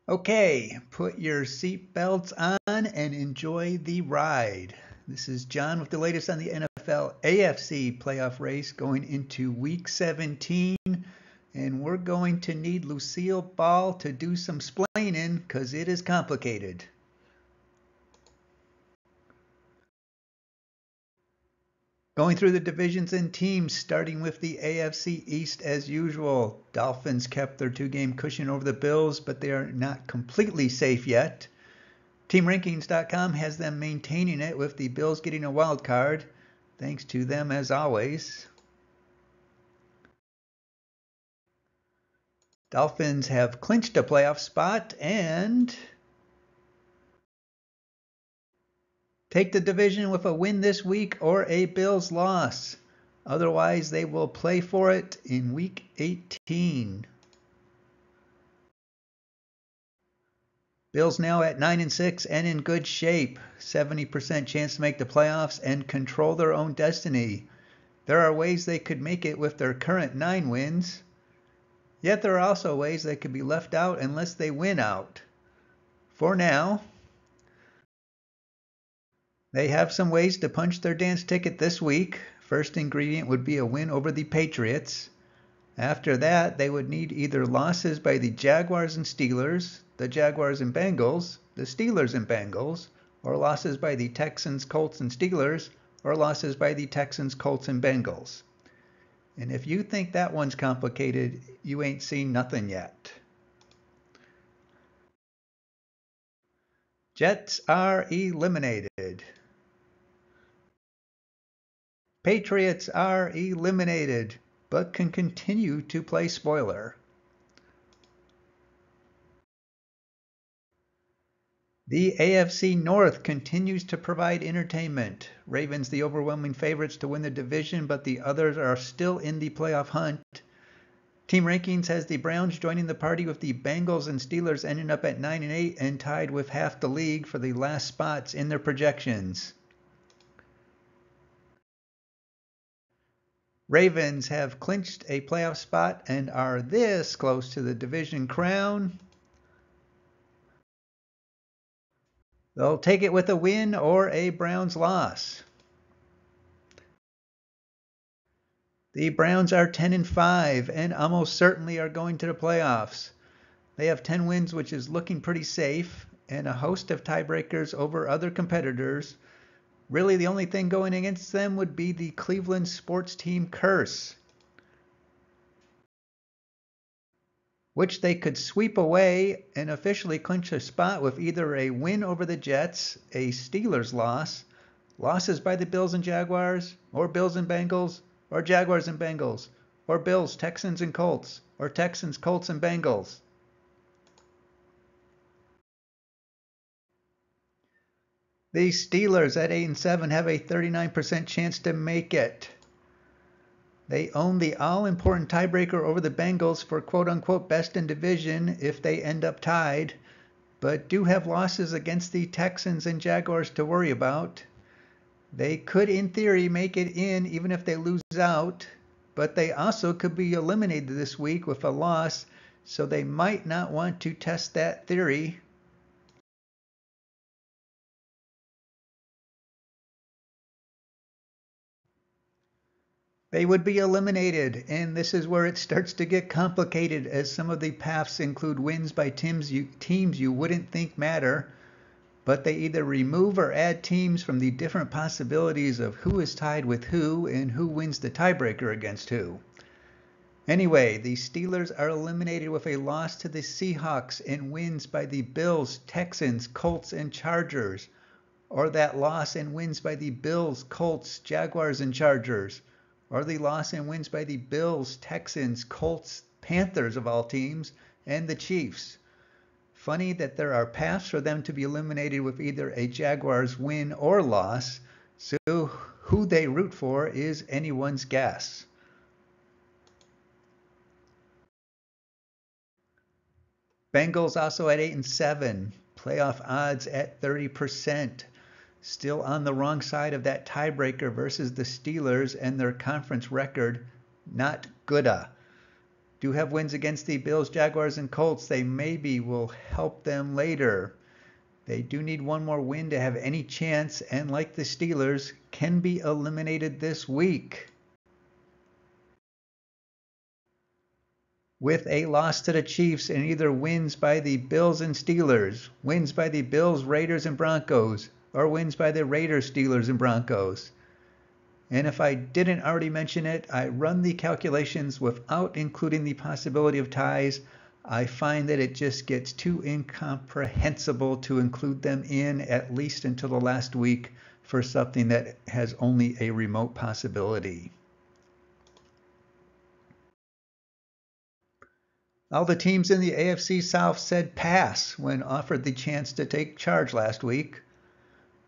Okay, put your seatbelts on and enjoy the ride. This is John with the latest on the NFL AFC playoff race going into week 17. And we're going to need Lucille Ball to do some splaining because it is complicated. Going through the divisions and teams, starting with the AFC East as usual. Dolphins kept their two-game cushion over the Bills, but they are not completely safe yet. TeamRankings.com has them maintaining it with the Bills getting a wild card. Thanks to them as always. Dolphins have clinched a playoff spot and take the division with a win this week or a Bills loss. Otherwise, they will play for it in week 18. Bills now at 9-6 and in good shape. 70% chance to make the playoffs and control their own destiny. There are ways they could make it with their current 9 wins. Yet there are also ways they could be left out unless they win out. For now, they have some ways to punch their dance ticket this week. First ingredient would be a win over the Patriots. After that, they would need either losses by the Jaguars and Steelers, the Jaguars and Bengals, the Steelers and Bengals, or losses by the Texans, Colts, and Steelers, or losses by the Texans, Colts, and Bengals. And if you think that one's complicated, you ain't seen nothing yet. Jets are eliminated. Patriots are eliminated, but can continue to play spoiler. The AFC North continues to provide entertainment. Ravens the overwhelming favorites to win the division, but the others are still in the playoff hunt. Team Rankings has the Browns joining the party with the Bengals and Steelers ending up at 9-8 and tied with half the league for the last spots in their projections. Ravens have clinched a playoff spot and are this close to the division crown. They'll take it with a win or a Browns loss. The Browns are 10-5 and almost certainly are going to the playoffs. They have 10 wins, which is looking pretty safe, and a host of tiebreakers over other competitors. Really, the only thing going against them would be the Cleveland sports team curse, which they could sweep away and officially clinch a spot with either a win over the Jets, a Steelers loss, losses by the Bills and Jaguars, or Bills and Bengals, or Jaguars and Bengals, or Bills, Texans and Colts, or Texans, Colts and Bengals. The Steelers at 8-7 have a 39% chance to make it. They own the all-important tiebreaker over the Bengals for quote-unquote best in division if they end up tied, but do have losses against the Texans and Jaguars to worry about. They could, in theory, make it in even if they lose out, but they also could be eliminated this week with a loss, so they might not want to test that theory. They would be eliminated, and this is where it starts to get complicated as some of the paths include wins by teams you wouldn't think matter, but they either remove or add teams from the different possibilities of who is tied with who and who wins the tiebreaker against who. Anyway, the Steelers are eliminated with a loss to the Seahawks and wins by the Bills, Texans, Colts, and Chargers, or that loss and wins by the Bills, Colts, Jaguars, and Chargers, or the loss and wins by the Bills, Texans, Colts, Panthers of all teams, and the Chiefs. Funny that there are paths for them to be eliminated with either a Jaguars win or loss, so who they root for is anyone's guess. Bengals also at 8-7, playoff odds at 30%. Still on the wrong side of that tiebreaker versus the Steelers and their conference record, not gooda. Do have wins against the Bills, Jaguars, and Colts. They maybe will help them later. They do need one more win to have any chance, and like the Steelers, can be eliminated this week. With a loss to the Chiefs and either wins by the Bills and Steelers, wins by the Bills, Raiders, and Broncos, or wins by the Raiders, Steelers, and Broncos. And if I didn't already mention it, I run the calculations without including the possibility of ties. I find that it just gets too incomprehensible to include them in, at least until the last week, for something that has only a remote possibility. All the teams in the AFC South said pass when offered the chance to take charge last week.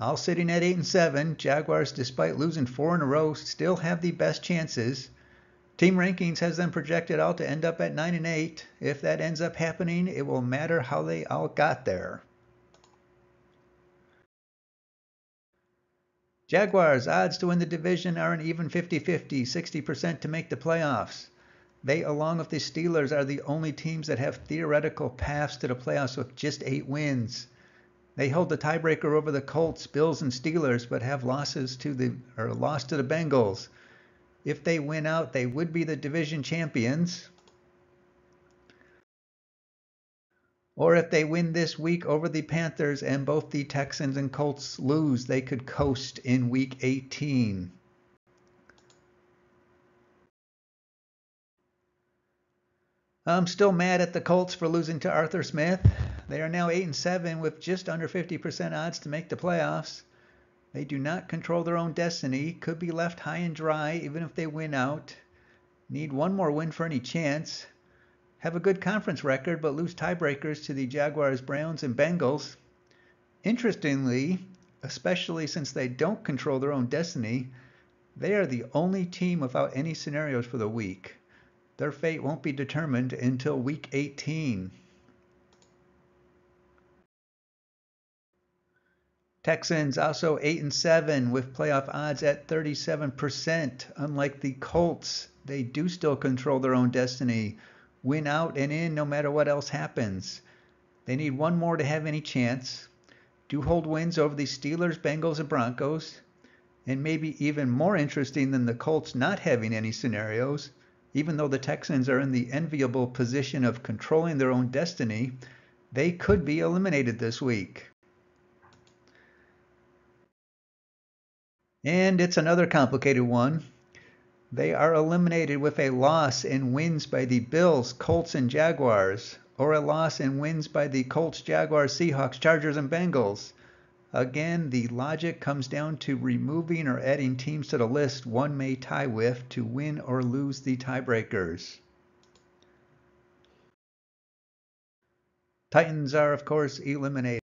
All sitting at 8-7, Jaguars, despite losing 4 in a row, still have the best chances. Team rankings has them projected all to end up at 9-8. If that ends up happening, it will matter how they all got there. Jaguars odds to win the division are an even 50-50, 60% to make the playoffs. They, along with the Steelers, are the only teams that have theoretical paths to the playoffs with just 8 wins. They hold the tiebreaker over the Colts, Bills, and Steelers, but have lost to the Bengals. If they win out, they would be the division champions. Or if they win this week over the Panthers and both the Texans and Colts lose, they could coast in week 18. I'm still mad at the Colts for losing to Arthur Smith. They are now 8-7 with just under 50% odds to make the playoffs. They do not control their own destiny, could be left high and dry even if they win out. Need one more win for any chance. Have a good conference record but lose tiebreakers to the Jaguars, Browns, and Bengals. Interestingly, especially since they don't control their own destiny, they are the only team without any scenarios for the week. Their fate won't be determined until week 18. Texans also 8-7 with playoff odds at 37%. Unlike the Colts, they do still control their own destiny. Win out and in no matter what else happens. They need one more to have any chance. Do hold wins over the Steelers, Bengals, and Broncos. And maybe even more interesting than the Colts not having any scenarios, even though the Texans are in the enviable position of controlling their own destiny, they could be eliminated this week. And it's another complicated one. They are eliminated with a loss and wins by the Bills, Colts, and Jaguars, or a loss and wins by the Colts, Jaguars, Seahawks, Chargers, and Bengals. Again, the logic comes down to removing or adding teams to the list one may tie with to win or lose the tiebreakers. Titans are, of course, eliminated.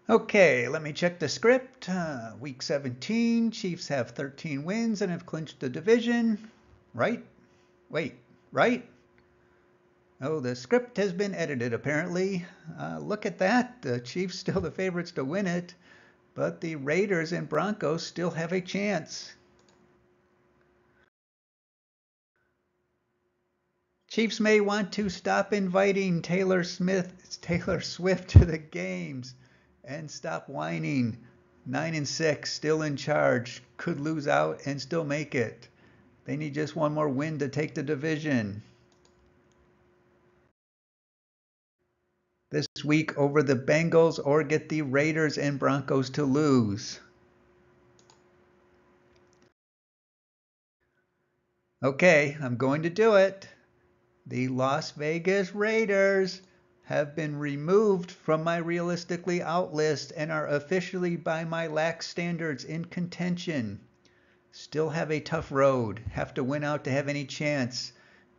Okay, let me check the script. Week 17, Chiefs have 13 wins and have clinched the division. Right? Wait, right? Oh, the script has been edited, apparently. Look at that. The Chiefs still the favorites to win it, but the Raiders and Broncos still have a chance. Chiefs may want to stop inviting Taylor Swift to the games and stop whining. 9-6, still in charge, could lose out and still make it. They need just one more win to take the division. This week over the Bengals or get the Raiders and Broncos to lose. Okay, I'm going to do it. The Las Vegas Raiders have been removed from my realistically out list and are officially by my lax standards in contention. Still have a tough road. Have to win out to have any chance.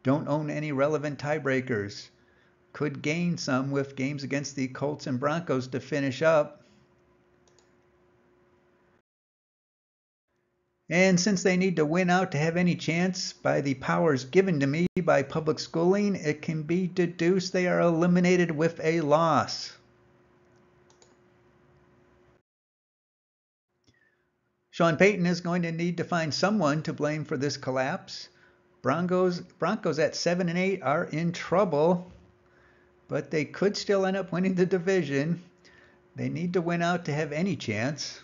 Don't own any relevant tiebreakers. Could gain some with games against the Colts and Broncos to finish up. And since they need to win out to have any chance by the powers given to me by public schooling, it can be deduced they are eliminated with a loss. Sean Payton is going to need to find someone to blame for this collapse. Broncos at 7-8 are in trouble, but they could still end up winning the division. They need to win out to have any chance.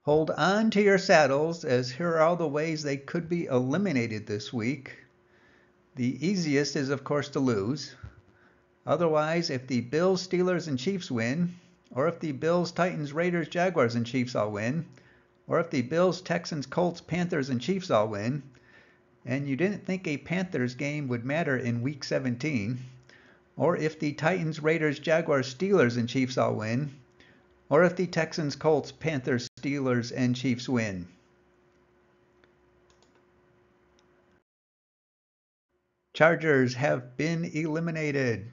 Hold on to your saddles, as here are all the ways they could be eliminated this week. The easiest is, of course, to lose. Otherwise, if the Bills, Steelers, and Chiefs win, or if the Bills, Titans, Raiders, Jaguars, and Chiefs all win, or if the Bills, Texans, Colts, Panthers, and Chiefs all win, and you didn't think a Panthers game would matter in Week 17, or if the Titans, Raiders, Jaguars, Steelers, and Chiefs all win, or if the Texans, Colts, Panthers, Steelers, and Chiefs win. Chargers have been eliminated.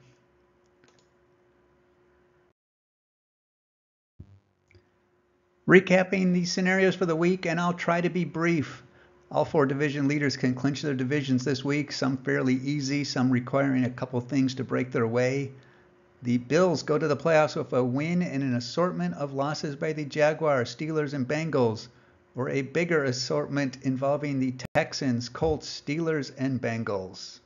Recapping the scenarios for the week, and I'll try to be brief. All 4 division leaders can clinch their divisions this week, some fairly easy, some requiring a couple things to break their way. The Bills go to the playoffs with a win and an assortment of losses by the Jaguars, Steelers, and Bengals, or a bigger assortment involving the Texans, Colts, Steelers, and Bengals.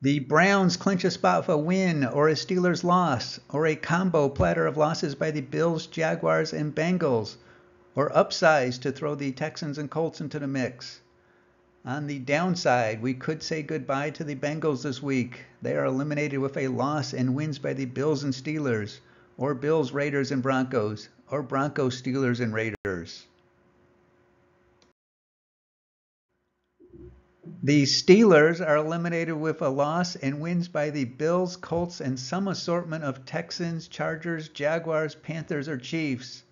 The Browns clinch a spot with a win or a Steelers loss, or a combo platter of losses by the Bills, Jaguars, and Bengals, or upsize to throw the Texans and Colts into the mix. On the downside, we could say goodbye to the Bengals this week. They are eliminated with a loss and wins by the Bills and Steelers, or Bills, Raiders, and Broncos, or Broncos, Steelers, and Raiders. The Steelers are eliminated with a loss and wins by the Bills, Colts, and some assortment of Texans, Chargers, Jaguars, Panthers, or Chiefs.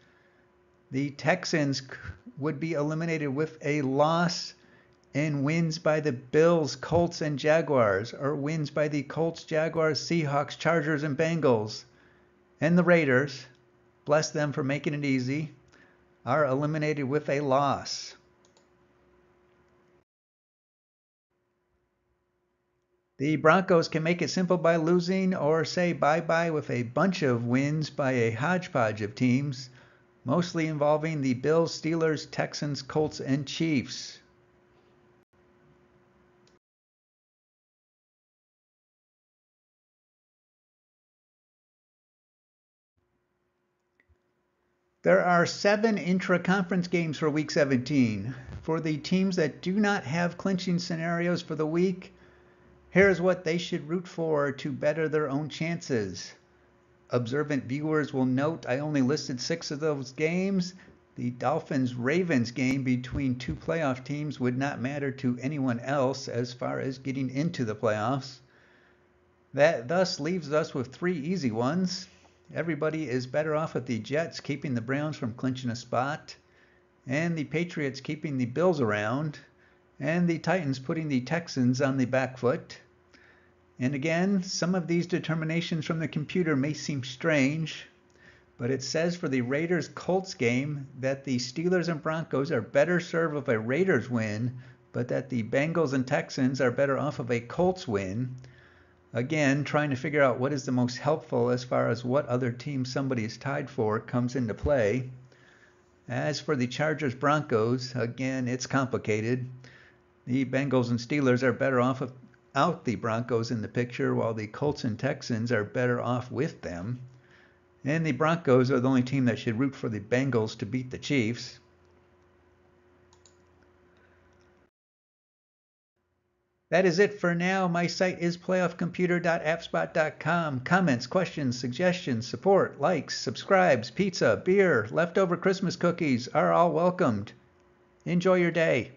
The Texans would be eliminated with a loss and wins by the Bills, Colts, and Jaguars, or wins by the Colts, Jaguars, Seahawks, Chargers, and Bengals. And the Raiders, bless them for making it easy, are eliminated with a loss. The Broncos can make it simple by losing, or say bye-bye with a bunch of wins by a hodgepodge of teams, mostly involving the Bills, Steelers, Texans, Colts, and Chiefs. There are 7 intra-conference games for Week 17. For the teams that do not have clinching scenarios for the week, here's what they should root for to better their own chances. Observant viewers will note I only listed 6 of those games. The Dolphins-Ravens game between 2 playoff teams would not matter to anyone else as far as getting into the playoffs. That thus leaves us with 3 easy ones. Everybody is better off with the Jets keeping the Browns from clinching a spot, and the Patriots keeping the Bills around, and the Titans putting the Texans on the back foot. And again, some of these determinations from the computer may seem strange, but it says for the Raiders-Colts game that the Steelers and Broncos are better served with a Raiders win, but that the Bengals and Texans are better off of a Colts win. Again, trying to figure out what is the most helpful as far as what other team somebody is tied for comes into play. As for the Chargers-Broncos, again, it's complicated. The Bengals and Steelers are better off without the Broncos in the picture, while the Colts and Texans are better off with them. And the Broncos are the only team that should root for the Bengals to beat the Chiefs. That is it for now. My site is playoffcomputer.appspot.com. Comments, questions, suggestions, support, likes, subscribes, pizza, beer, leftover Christmas cookies are all welcomed. Enjoy your day.